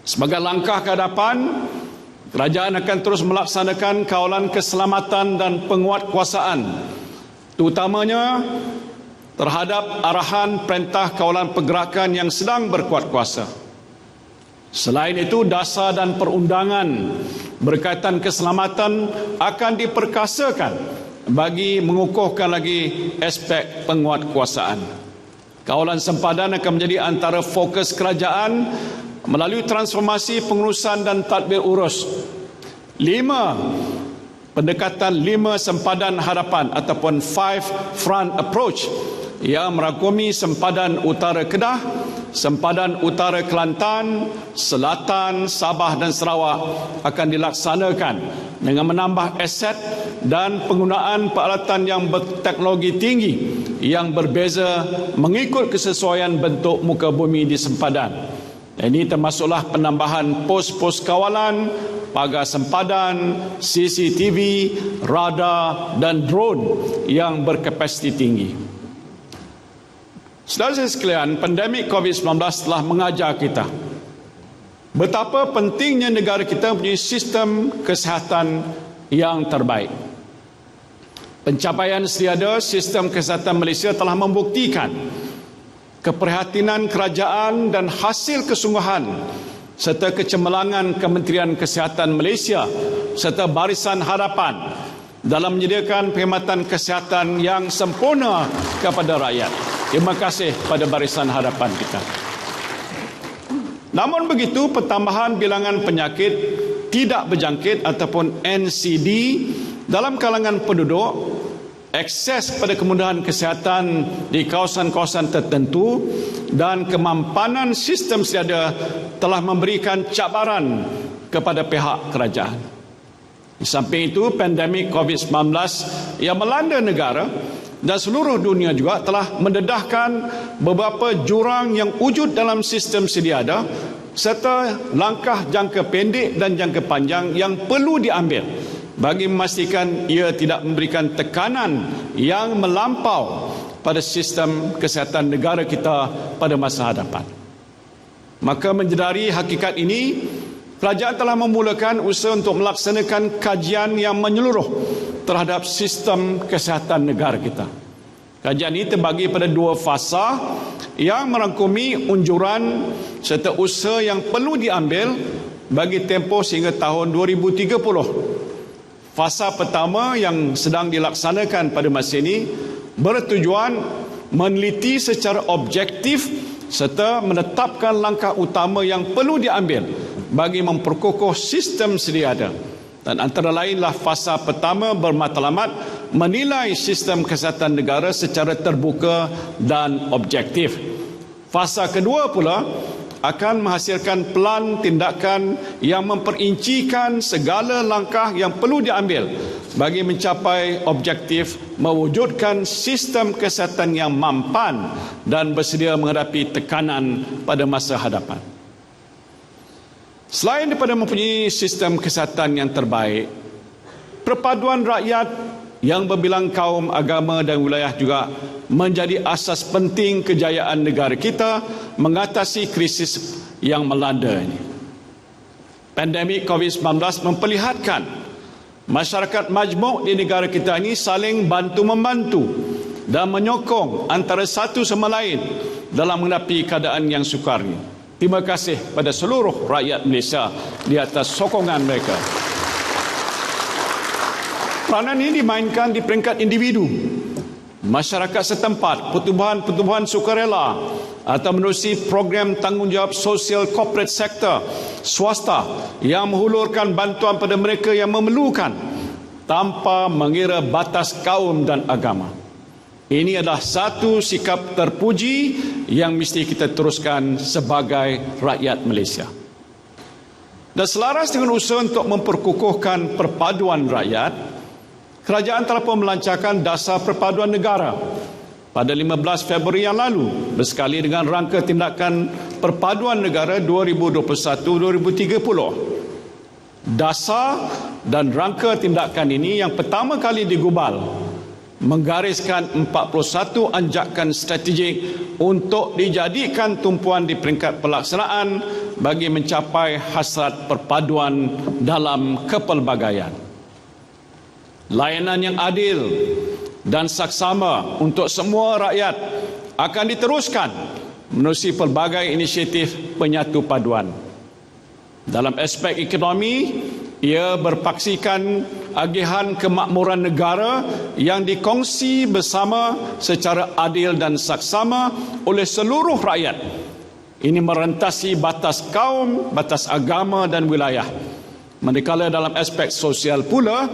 Sebagai langkah ke hadapan, kerajaan akan terus melaksanakan kawalan keselamatan dan penguatkuasaan, terutamanya terhadap arahan perintah kawalan pergerakan yang sedang berkuat kuasa. Selain itu, dasar dan perundangan berkaitan keselamatan akan diperkasakan bagi mengukuhkan lagi aspek penguatkuasaan. Kawalan sempadan akan menjadi antara fokus kerajaan melalui transformasi pengurusan dan tadbir urus. 5 pendekatan 5 sempadan hadapan ataupun 5 front approach yang merangkumi sempadan utara Kedah, sempadan utara Kelantan, selatan, Sabah dan Sarawak akan dilaksanakan dengan menambah aset dan penggunaan peralatan yang berteknologi tinggi yang berbeza mengikut kesesuaian bentuk muka bumi di sempadan. Ini termasuklah penambahan pos-pos kawalan, pagar sempadan, CCTV, radar dan drone yang berkapasiti tinggi. Saudara sekalian, pandemik COVID-19 telah mengajar kita betapa pentingnya negara kita mempunyai sistem kesihatan yang terbaik. Pencapaian setiada sistem kesihatan Malaysia telah membuktikan keprihatinan kerajaan dan hasil kesungguhan serta kecemerlangan Kementerian Kesihatan Malaysia serta Barisan Harapan dalam menyediakan perkhidmatan kesihatan yang sempurna kepada rakyat. Terima kasih pada Barisan Harapan kita. Namun begitu, pertambahan bilangan penyakit tidak berjangkit ataupun NCD dalam kalangan penduduk, akses pada kemudahan kesihatan di kawasan-kawasan tertentu dan kemampanan sistem sedia telah memberikan cabaran kepada pihak kerajaan. Di samping itu, pandemik COVID-19 yang melanda negara dan seluruh dunia juga telah mendedahkan beberapa jurang yang wujud dalam sistem sedia ada serta langkah jangka pendek dan jangka panjang yang perlu diambil bagi memastikan ia tidak memberikan tekanan yang melampau pada sistem kesihatan negara kita pada masa hadapan. Maka menjedari hakikat ini, kerajaan telah memulakan usaha untuk melaksanakan kajian yang menyeluruh terhadap sistem kesihatan negara kita. Kajian ini terbagi pada 2 fasa yang merangkumi unjuran serta usaha yang perlu diambil bagi tempoh sehingga tahun 2030. Fasa pertama yang sedang dilaksanakan pada masa ini bertujuan meneliti secara objektif serta menetapkan langkah utama yang perlu diambil bagi memperkukuh sistem sedia ada. Dan antara lainlah fasa pertama bermatlamat menilai sistem kesihatan negara secara terbuka dan objektif. Fasa kedua pula akan menghasilkan pelan tindakan yang memperincikan segala langkah yang perlu diambil bagi mencapai objektif mewujudkan sistem kesihatan yang mampan dan bersedia menghadapi tekanan pada masa hadapan. Selain daripada mempunyai sistem kesihatan yang terbaik, perpaduan rakyat yang berbilang kaum, agama dan wilayah juga menjadi asas penting kejayaan negara kita mengatasi krisis yang melanda ini. Pandemik COVID-19 memperlihatkan masyarakat majmuk di negara kita ini saling bantu-membantu dan menyokong antara satu sama lain dalam menghadapi keadaan yang sukar ini. Terima kasih pada seluruh rakyat Malaysia di atas sokongan mereka. Peranan ini dimainkan di peringkat individu, masyarakat setempat, pertubuhan-pertubuhan sukarela atau menerusi program tanggungjawab sosial corporate sector swasta yang menghulurkan bantuan pada mereka yang memerlukan tanpa mengira batas kaum dan agama. Ini adalah satu sikap terpuji yang mesti kita teruskan sebagai rakyat Malaysia. Dan selaras dengan usaha untuk memperkukuhkan perpaduan rakyat, kerajaan telah pun melancarkan dasar perpaduan negara pada 15 Februari yang lalu bersekali dengan rangka tindakan perpaduan negara 2021-2030. Dasar dan rangka tindakan ini yang pertama kali digubal menggariskan 41 anjakan strategik untuk dijadikan tumpuan di peringkat pelaksanaan bagi mencapai hasrat perpaduan dalam kepelbagaian. Layanan yang adil dan saksama untuk semua rakyat akan diteruskan menerusi pelbagai inisiatif penyatu paduan. Dalam aspek ekonomi, ia berpaksikan agihan kemakmuran negara yang dikongsi bersama secara adil dan saksama oleh seluruh rakyat. Ini merentasi batas kaum, batas agama dan wilayah. Manakala dalam aspek sosial pula,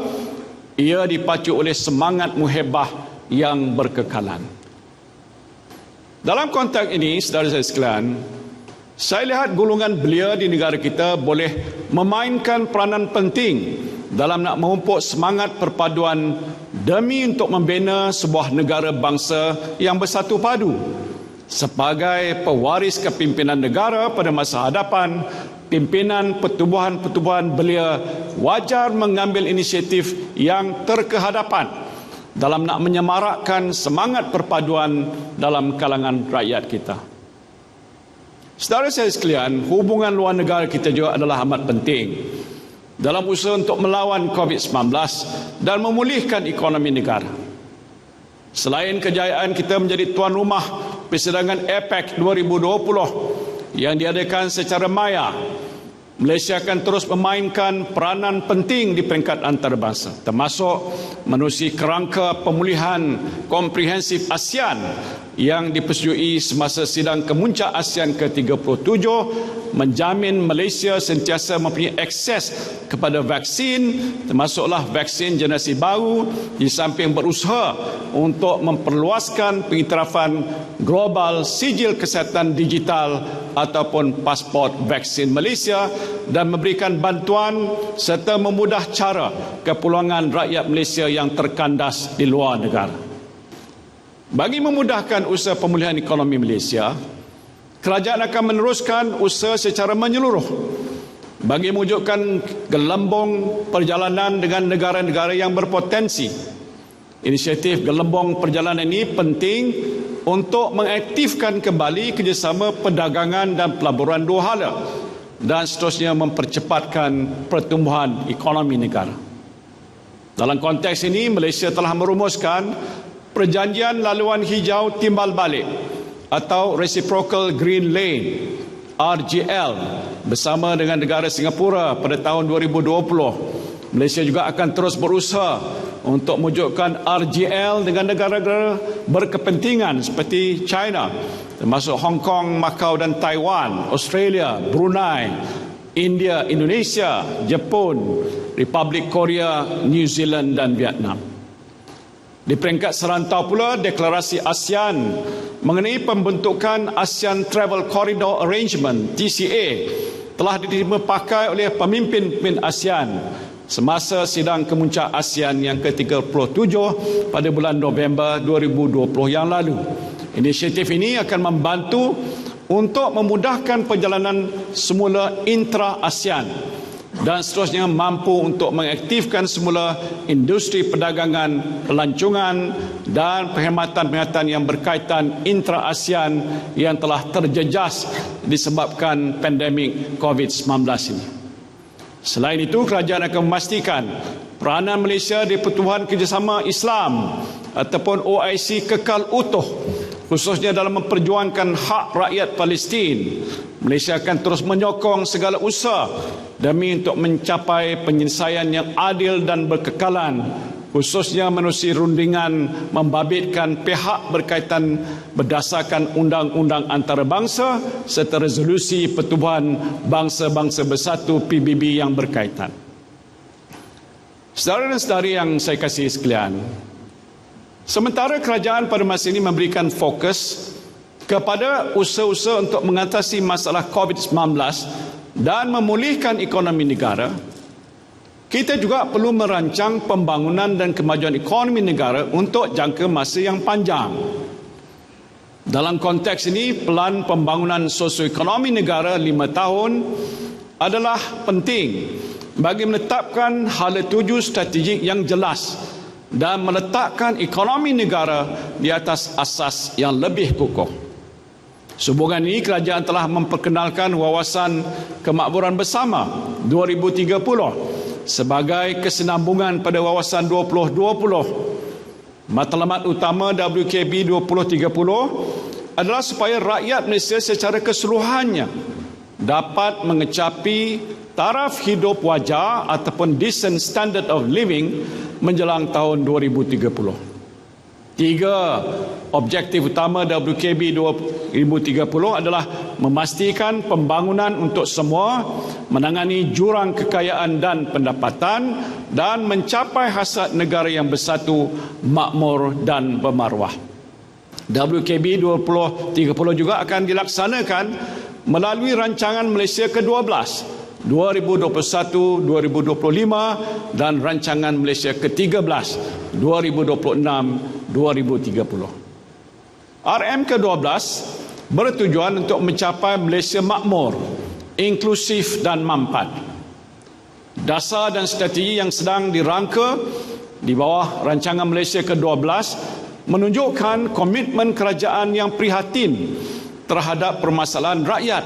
ia dipacu oleh semangat muhibah yang berkekalan. Dalam konteks ini, saudara saya sekalian, saya lihat golongan belia di negara kita boleh memainkan peranan penting dalam nak memupuk semangat perpaduan demi untuk membina sebuah negara bangsa yang bersatu padu. Sebagai pewaris kepimpinan negara pada masa hadapan, pimpinan pertubuhan-pertubuhan belia wajar mengambil inisiatif yang terkehadapan dalam nak menyemarakkan semangat perpaduan dalam kalangan rakyat kita. Saudara saya sekalian, hubungan luar negara kita juga adalah amat penting dalam usaha untuk melawan COVID-19 dan memulihkan ekonomi negara. Selain kejayaan kita menjadi tuan rumah persidangan APEC 2020 yang diadakan secara maya, Malaysia akan terus memainkan peranan penting di peringkat antarabangsa, termasuk menerusi kerangka pemulihan komprehensif ASEAN yang dipersetujui semasa sidang kemuncak ASEAN ke-37 menjamin Malaysia sentiasa mempunyai akses kepada vaksin, termasuklah vaksin generasi baru, di samping berusaha untuk memperluaskan pengiktirafan global sijil kesihatan digital ataupun pasport vaksin Malaysia dan memberikan bantuan serta memudah cara kepulangan rakyat Malaysia yang terkandas di luar negara. Bagi memudahkan usaha pemulihan ekonomi Malaysia, kerajaan akan meneruskan usaha secara menyeluruh bagi mewujudkan gelembung perjalanan dengan negara-negara yang berpotensi. Inisiatif gelembung perjalanan ini penting untuk mengaktifkan kembali kerjasama perdagangan dan pelaburan dua hala dan seterusnya mempercepatkan pertumbuhan ekonomi negara. Dalam konteks ini, Malaysia telah merumuskan Perjanjian Laluan Hijau Timbal Balik atau Reciprocal Green Lane RGL bersama dengan negara Singapura pada tahun 2020. Malaysia juga akan terus berusaha untuk mewujudkan RGL dengan negara-negara berkepentingan seperti China, termasuk Hong Kong, Macau dan Taiwan, Australia, Brunei, India, Indonesia, Jepun, Republik Korea, New Zealand dan Vietnam. Di peringkat serantau pula, deklarasi ASEAN mengenai pembentukan ASEAN Travel Corridor Arrangement TCA telah diterima pakai oleh pemimpin-pemimpin ASEAN semasa sidang kemuncak ASEAN yang ke-37 pada bulan November 2020 yang lalu. Inisiatif ini akan membantu untuk memudahkan perjalanan semula intra-ASEAN dan seterusnya mampu untuk mengaktifkan semula industri perdagangan, pelancongan dan perkhidmatan-perkhidmatan yang berkaitan intra-ASEAN yang telah terjejas disebabkan pandemik COVID-19 ini. Selain itu, kerajaan akan memastikan peranan Malaysia di Pertubuhan Kerjasama Islam ataupun OIC kekal utuh, khususnya dalam memperjuangkan hak rakyat Palestin. Malaysia akan terus menyokong segala usaha demi untuk mencapai penyelesaian yang adil dan berkekalan, khususnya menerusi rundingan membabitkan pihak berkaitan berdasarkan undang-undang antarabangsa serta resolusi Pertubuhan Bangsa-Bangsa Bersatu PBB yang berkaitan. Saudara dan saudari yang saya kasihi sekalian, sementara kerajaan pada masa ini memberikan fokus kepada usaha-usaha untuk mengatasi masalah COVID-19 dan memulihkan ekonomi negara, kita juga perlu merancang pembangunan dan kemajuan ekonomi negara untuk jangka masa yang panjang. Dalam konteks ini, pelan pembangunan sosioekonomi negara 5 tahun adalah penting bagi menetapkan hala tuju strategik yang jelas dan meletakkan ekonomi negara di atas asas yang lebih kukuh. Sehubungan ini, kerajaan telah memperkenalkan wawasan kemakmuran bersama 2030 sebagai kesinambungan pada wawasan 2020. Matlamat utama WKB 2030 adalah supaya rakyat Malaysia secara keseluruhannya dapat mengecapi taraf hidup wajar ataupun decent standard of living menjelang tahun 2030. 3 objektif utama WKB 2030 adalah memastikan pembangunan untuk semua, menangani jurang kekayaan dan pendapatan, dan mencapai hasrat negara yang bersatu, makmur dan bermaruah. WKB 2030 juga akan dilaksanakan melalui rancangan Malaysia ke-12 2021-2025 dan rancangan Malaysia ke-13 2026-2030. RM ke-12 bertujuan untuk mencapai Malaysia makmur, inklusif dan mampat. Dasar dan strategi yang sedang dirangka di bawah rancangan Malaysia ke-12 menunjukkan komitmen kerajaan yang prihatin terhadap permasalahan rakyat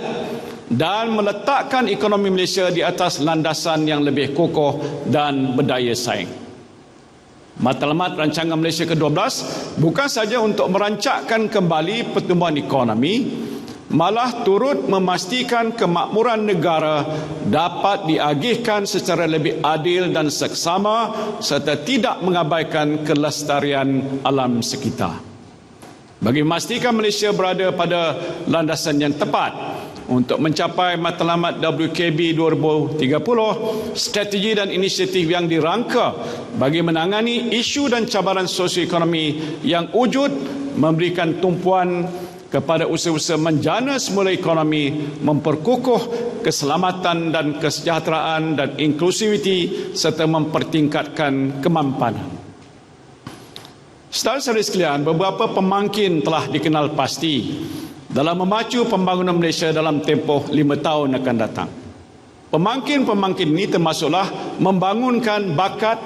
dan meletakkan ekonomi Malaysia di atas landasan yang lebih kokoh dan berdaya saing. Matlamat rancangan Malaysia ke-12 bukan saja untuk merancakkan kembali pertumbuhan ekonomi, malah turut memastikan kemakmuran negara dapat diagihkan secara lebih adil dan seksama serta tidak mengabaikan kelestarian alam sekitar. bagi memastikan Malaysia berada pada landasan yang tepat untuk mencapai matlamat WKB 2030, strategi dan inisiatif yang dirangka bagi menangani isu dan cabaran sosioekonomi yang wujud memberikan tumpuan kepada usaha-usaha menjana semula ekonomi, memperkukuh keselamatan dan kesejahteraan dan inklusiviti serta mempertingkatkan kemampanan. Saudara-saudari sekalian, beberapa pemangkin telah dikenal pasti dalam memacu pembangunan Malaysia dalam tempoh 5 tahun akan datang. Pemangkin-pemangkin ini termasuklah membangunkan bakat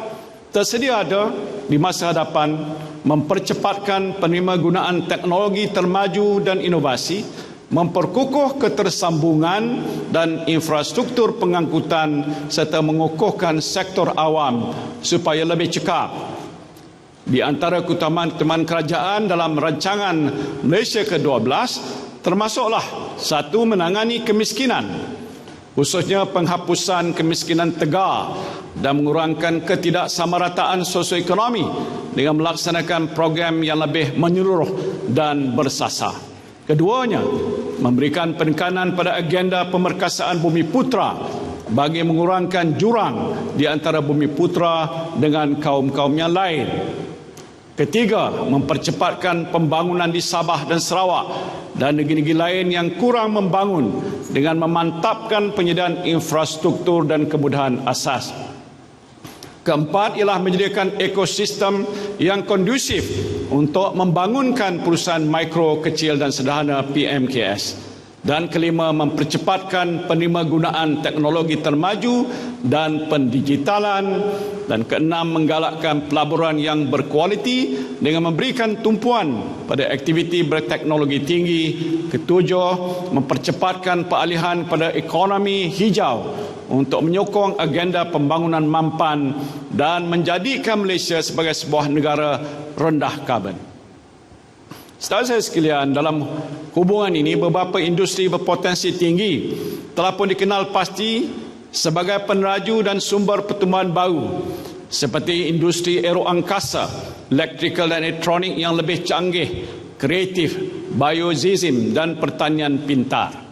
tersedia ada di masa hadapan, mempercepatkan penerimagunaan teknologi termaju dan inovasi, memperkukuh ketersambungan dan infrastruktur pengangkutan serta mengukuhkan sektor awam supaya lebih cekap. Di antara keutamaan kerajaan dalam rancangan Malaysia ke-12 termasuklah satu, menangani kemiskinan, khususnya penghapusan kemiskinan tegar dan mengurangkan ketidaksamarataan sosioekonomi dengan melaksanakan program yang lebih menyeluruh dan bersasar. Keduanya, memberikan penekanan pada agenda pemerkasaan bumi putera bagi mengurangkan jurang di antara bumi putera dengan kaum-kaum yang lain. Ketiga, mempercepatkan pembangunan di Sabah dan Sarawak dan negeri-negeri lain yang kurang membangun dengan memantapkan penyediaan infrastruktur dan kemudahan asas. Keempat ialah menyediakan ekosistem yang kondusif untuk membangunkan perusahaan mikro, kecil dan sederhana PMKS. Dan kelima, mempercepatkan penerimagunaan teknologi termaju dan pendigitalan. Dan keenam, menggalakkan pelaburan yang berkualiti dengan memberikan tumpuan pada aktiviti berteknologi tinggi. Ketujuh, mempercepatkan peralihan pada ekonomi hijau untuk menyokong agenda pembangunan mampan dan menjadikan Malaysia sebagai sebuah negara rendah karbon. Saudara saya sekalian, dalam hubungan ini beberapa industri berpotensi tinggi telah pun dikenal pasti sebagai peneraju dan sumber pertumbuhan baru seperti industri aeroangkasa, elektrikal dan elektronik yang lebih canggih, kreatif, biosistem dan pertanian pintar.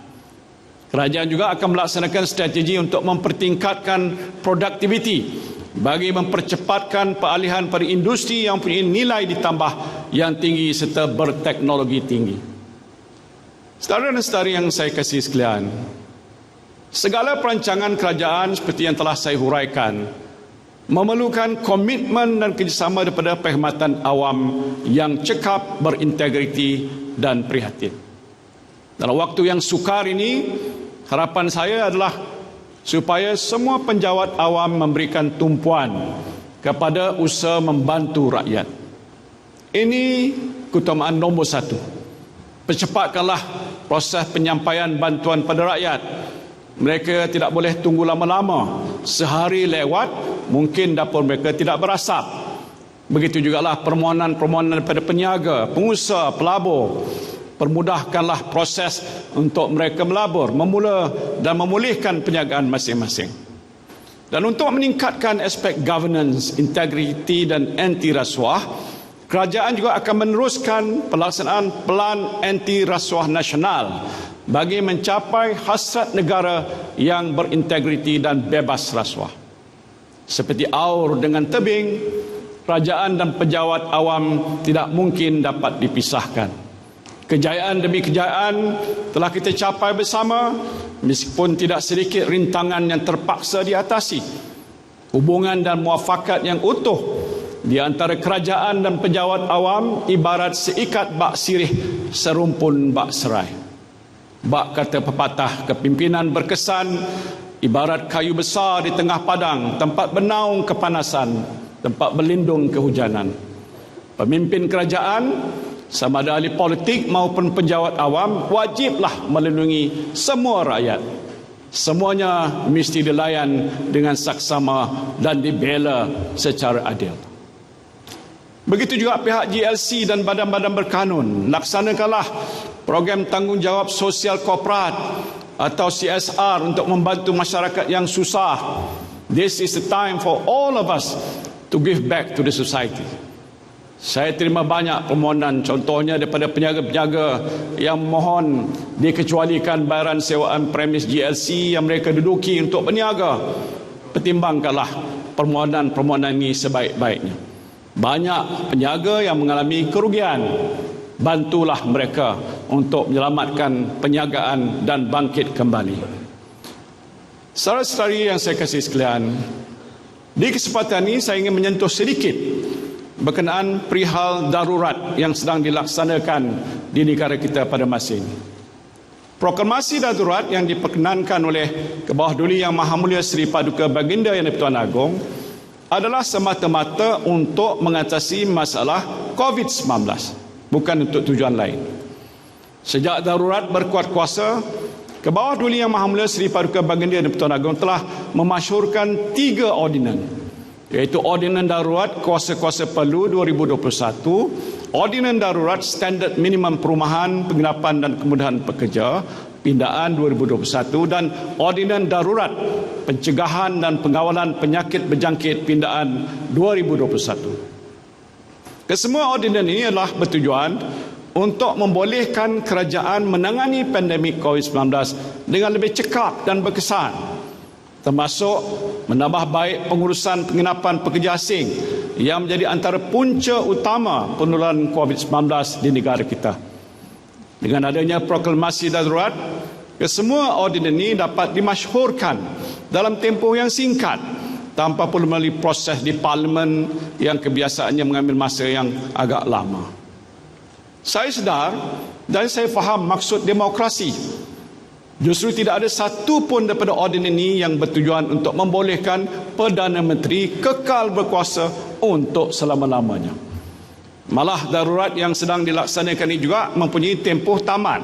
Kerajaan juga akan melaksanakan strategi untuk mempertingkatkan produktiviti bagi mempercepatkan peralihan pada industri yang mempunyai nilai ditambah yang tinggi serta berteknologi tinggi. Saudara dan saudari yang saya kasih sekalian, segala perancangan kerajaan seperti yang telah saya huraikan memerlukan komitmen dan kerjasama daripada perkhidmatan awam yang cekap, berintegriti dan prihatin. Dalam waktu yang sukar ini, harapan saya adalah supaya semua penjawat awam memberikan tumpuan kepada usaha membantu rakyat. Ini keutamaan nombor satu. Percepatkanlah proses penyampaian bantuan pada rakyat. Mereka tidak boleh tunggu lama-lama. Sehari lewat, mungkin dapur mereka tidak berasap. Begitu jugalah permohonan-permohonan daripada peniaga, pengusaha, pelabur. Permudahkanlah proses untuk mereka melabur, memula dan memulihkan perniagaan masing-masing. Dan untuk meningkatkan aspek governance, integriti dan anti rasuah, kerajaan juga akan meneruskan pelaksanaan Pelan Anti Rasuah Nasional bagi mencapai hasrat negara yang berintegriti dan bebas rasuah. Seperti aur dengan tebing, kerajaan dan pejabat awam tidak mungkin dapat dipisahkan. Kejayaan demi kejayaan telah kita capai bersama, meskipun tidak sedikit rintangan yang terpaksa diatasi. Hubungan dan muafakat yang utuh di antara kerajaan dan pejabat awam ibarat seikat bak sirih serumpun bak serai. Bak kata pepatah, kepimpinan berkesan ibarat kayu besar di tengah padang, tempat bernaung kepanasan, tempat berlindung kehujanan. Pemimpin kerajaan, sama ada ahli politik maupun pejabat awam, wajiblah melindungi semua rakyat. Semuanya mesti dilayan dengan saksama dan dibela secara adil. Begitu juga pihak GLC dan badan-badan berkanun, laksanakanlah program tanggungjawab sosial korporat atau CSR untuk membantu masyarakat yang susah. This is the time for all of us to give back to the society. Saya terima banyak permohonan, contohnya daripada penjaga-penjaga yang mohon dikecualikan bayaran sewaan premis GLC yang mereka duduki untuk berniaga. Pertimbangkanlah permohonan-permohonan ini sebaik-baiknya. Banyak penjaga yang mengalami kerugian. Bantulah mereka untuk menyelamatkan perniagaan dan bangkit kembali. Saudara-saudari yang saya kasih sekalian, di kesempatan ini saya ingin menyentuh sedikit berkenaan perihal darurat yang sedang dilaksanakan di negara kita pada masa ini. Proklamasi darurat yang diperkenankan oleh Kebawah Duli Yang Maha Mulia Seri Paduka Baginda Yang di-Pertuan Agong adalah semata-mata untuk mengatasi masalah COVID-19, bukan untuk tujuan lain. Sejak darurat berkuat kuasa, Kebawah Duli Yang Maha Mulia Seri Paduka Baginda Yang di-Pertuan Agong telah memasyhurkan 3 ordinan, iaitu Ordinan Darurat Kuasa-Kuasa Perlu 2021, Ordinan Darurat Standard Minimum Perumahan, Penginapan dan Kemudahan Pekerja Pindaan 2021 dan Ordinan Darurat Pencegahan dan Pengawalan Penyakit Berjangkit Pindaan 2021. Kesemua ordinan ini adalah bertujuan untuk membolehkan kerajaan menangani pandemik COVID-19 dengan lebih cekap dan berkesan, termasuk menambah baik pengurusan penginapan pekerja asing yang menjadi antara punca utama penularan COVID-19 di negara kita. Dengan adanya proklamasi darurat, kesemua ordinan ini dapat dimasyhurkan dalam tempoh yang singkat tanpa perlu melalui proses di Parlimen yang kebiasaannya mengambil masa yang agak lama. Saya sedar dan saya faham maksud demokrasi. Justru tidak ada satu pun daripada ordinan ini yang bertujuan untuk membolehkan Perdana Menteri kekal berkuasa untuk selama-lamanya. Malah darurat yang sedang dilaksanakan ini juga mempunyai tempoh tamat,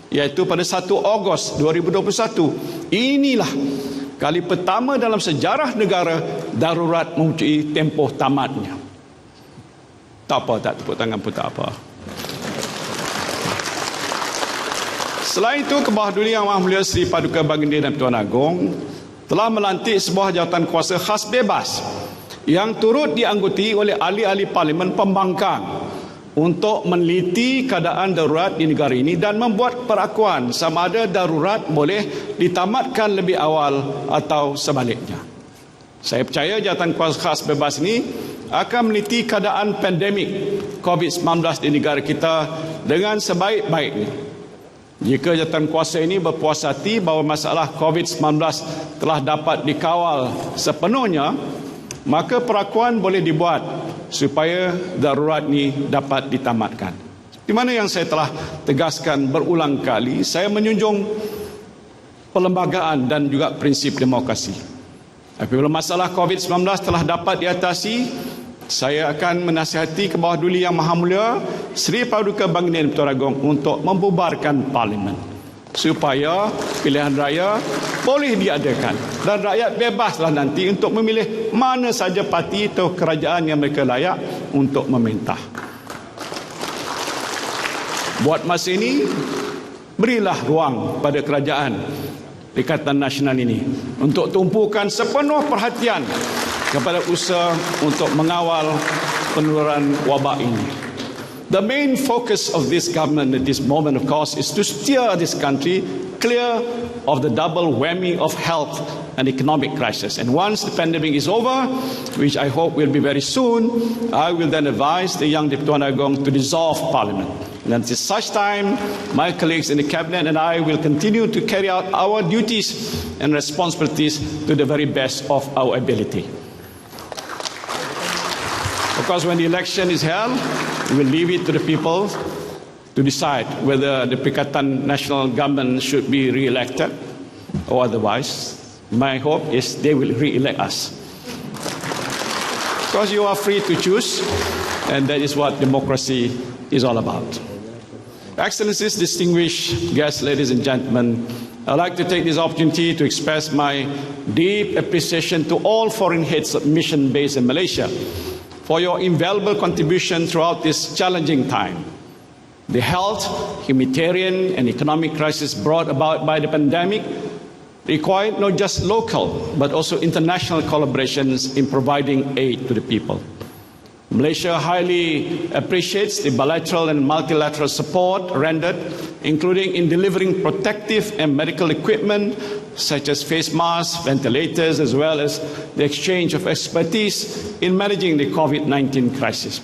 iaitu pada 1 Ogos 2021. Inilah kali pertama dalam sejarah negara darurat mempunyai tempoh tamatnya. Tak apa, tak tepuk tangan pun tak apa. Selain itu, Kebawah Duli Yang Maha Mulia Seri Paduka Baginda dan Pertuan Agong telah melantik sebuah jawatan kuasa khas bebas yang turut dianggoti oleh ahli-ahli Parlimen pembangkang untuk meneliti keadaan darurat di negara ini dan membuat perakuan sama ada darurat boleh ditamatkan lebih awal atau sebaliknya. Saya percaya jawatan kuasa khas bebas ini akan meneliti keadaan pandemik COVID-19 di negara kita dengan sebaik-baiknya. Jika jawatan kuasa ini berpuas hati bahawa masalah COVID-19 telah dapat dikawal sepenuhnya, maka perakuan boleh dibuat supaya darurat ini dapat ditamatkan. Di mana yang saya telah tegaskan berulang kali, saya menjunjung perlembagaan dan juga prinsip demokrasi. Apabila masalah COVID-19 telah dapat diatasi, saya akan menasihati Kebawah Duli Yang Maha Mulia Seri Paduka Baginda dan Pertuan Agong untuk membubarkan Parlimen supaya pilihan raya boleh diadakan dan rakyat bebaslah nanti untuk memilih mana saja parti atau kerajaan yang mereka layak untuk memerintah. Buat masa ini, berilah ruang pada kerajaan Perikatan Nasional ini untuk tumpukan sepenuh perhatian kepada usaha untuk mengawal penularan wabak ini. The main focus of this government at this moment, of course, is to steer this country clear of the double whammy of health and economic crisis. And once the pandemic is over, which I hope will be very soon, I will then advise the Yang di-Pertuan Agong to dissolve Parliament. And until such time, my colleagues in the Cabinet and I will continue to carry out our duties and responsibilities to the very best of our ability. Because when the election is held, we will leave it to the people to decide whether the Perikatan National Government should be re-elected or otherwise. My hope is they will re-elect us. Because you are free to choose, and that is what democracy is all about. Excellencies, distinguished guests, ladies and gentlemen, I'd like to take this opportunity to express my deep appreciation to all foreign heads of mission based in Malaysia for your invaluable contribution throughout this challenging time. The health, humanitarian and economic crisis brought about by the pandemic required not just local but also international collaborations in providing aid to the people. Malaysia highly appreciates the bilateral and multilateral support rendered, including in delivering protective and medical equipment such as face masks, ventilators, as well as the exchange of expertise in managing the COVID-19 crisis.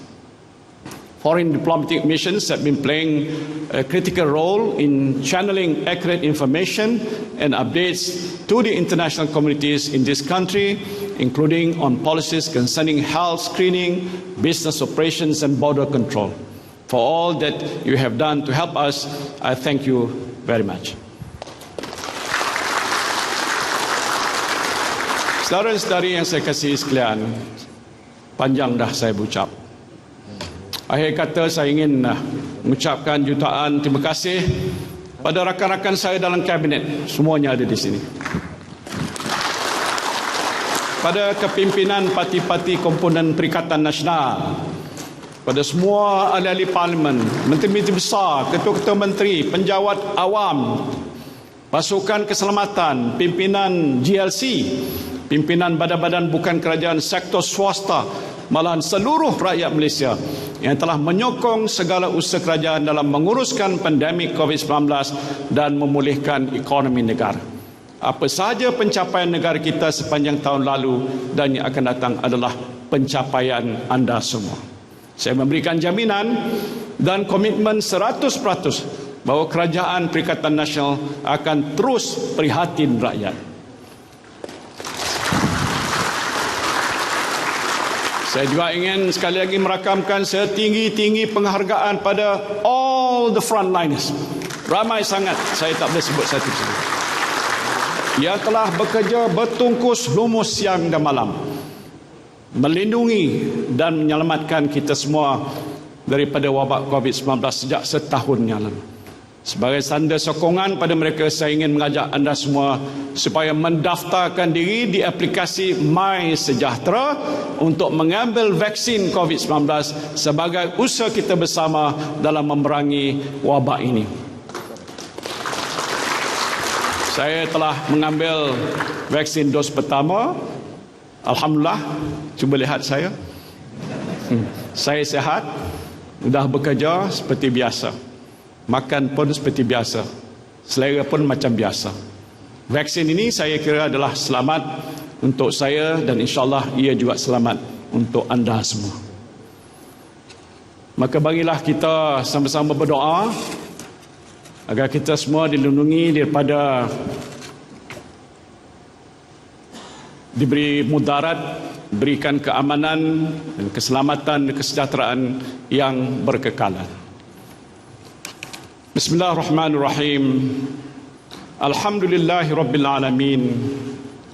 Foreign diplomatic missions have been playing a critical role in channeling accurate information and updates to the international communities in this country, including on policies concerning health screening, business operations and border control. For all that you have done to help us, I thank you very much. Saudara-saudari yang saya kasihi sekalian, panjang dah saya berucap. Akhir kata saya ingin mengucapkan jutaan terima kasih pada rakan-rakan saya dalam kabinet, semuanya ada di sini. Pada kepimpinan parti-parti komponen Perikatan Nasional, pada semua ahli-ahli parlimen, menteri-menteri besar, ketua-ketua menteri, penjawat awam, pasukan keselamatan, pimpinan GLC, pimpinan badan-badan bukan kerajaan sektor swasta, malahan seluruh rakyat Malaysia yang telah menyokong segala usaha kerajaan dalam menguruskan pandemik COVID-19 dan memulihkan ekonomi negara. Apa sahaja pencapaian negara kita sepanjang tahun lalu dan yang akan datang adalah pencapaian anda semua. Saya memberikan jaminan dan komitmen 100% bahawa Kerajaan Perikatan Nasional akan terus prihatin rakyat. Saya juga ingin sekali lagi merakamkan setinggi-tinggi penghargaan pada all the frontliners. Ramai sangat, saya tak boleh sebut satu-satu. Ia telah bekerja bertungkus lumus siang dan malam, melindungi dan menyelamatkan kita semua daripada wabak COVID-19 sejak setahun yang lalu. Sebagai tanda sokongan pada mereka, saya ingin mengajak anda semua supaya mendaftarkan diri di aplikasi MySejahtera untuk mengambil vaksin COVID-19 sebagai usaha kita bersama dalam memerangi wabak ini. Saya telah mengambil vaksin dos pertama. Alhamdulillah, cuba lihat saya. Saya sihat, sudah bekerja seperti biasa. Makan pun seperti biasa, selera pun macam biasa. Vaksin ini saya kira adalah selamat untuk saya dan insyaAllah ia juga selamat untuk anda semua. Maka bagilah kita sama-sama berdoa agar kita semua dilindungi daripada diberi mudarat, berikan keamanan dan keselamatan dan kesejahteraan yang berkekalan. Bismillahirrahmanirrahim. Alhamdulillahi Rabbil Alamin.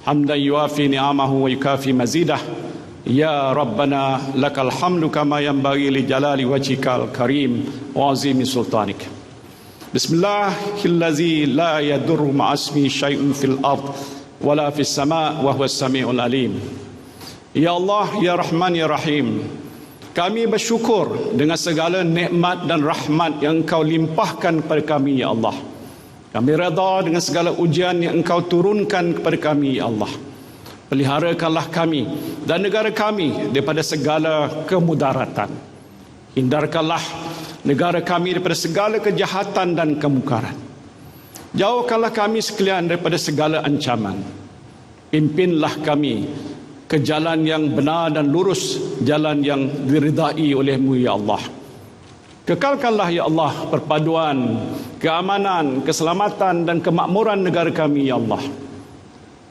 Hamdan yuafi ni'amahu wa yukafi mazidah. Ya Rabbana lakal hamdu kama yanbaghi li jalali wajhikal karim wa azimi sultanik. Bismillahillazi la yadurru ma'asmi syai'un fil ard wala fis sama' wa huwas sami'ul alim. Ya Allah, ya Rahman, ya Rahim, kami bersyukur dengan segala nikmat dan rahmat yang Engkau limpahkan kepada kami, ya Allah. Kami redha dengan segala ujian yang Engkau turunkan kepada kami, ya Allah. Peliharakanlah kami dan negara kami daripada segala kemudaratan. Hindarkanlah negara kami daripada segala kejahatan dan kemungkaran. Jauhkanlah kami sekalian daripada segala ancaman. Pimpinlah kami ke jalan yang benar dan lurus, jalan yang diridai oleh-Mu, ya Allah. Kekalkanlah, ya Allah, perpaduan, keamanan, keselamatan dan kemakmuran negara kami, ya Allah.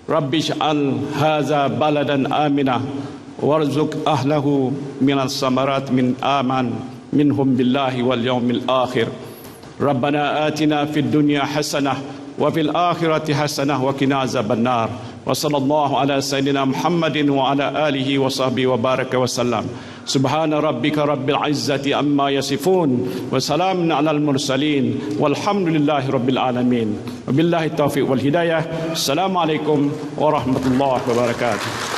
Rabbi ij'al hadza baladan aminah warzuq ahlahu minas samarat min aman minhum billahi wal yaumil akhir. Rabbana atina fid dunya hasanah wa fil akhirati hasanah wa qina azabannar. Wa sallallahu ala sayyidina Muhammadin wa ala alihi wa sahbihi wa baraka wa sallam. Subhana rabbika rabbil izzati amma yasifun wa salamun alal mursalin walhamdulillahi rabbil alamin. Wabillahi taufiq wal hidayah. Assalamualaikum warahmatullahi wabarakatuh.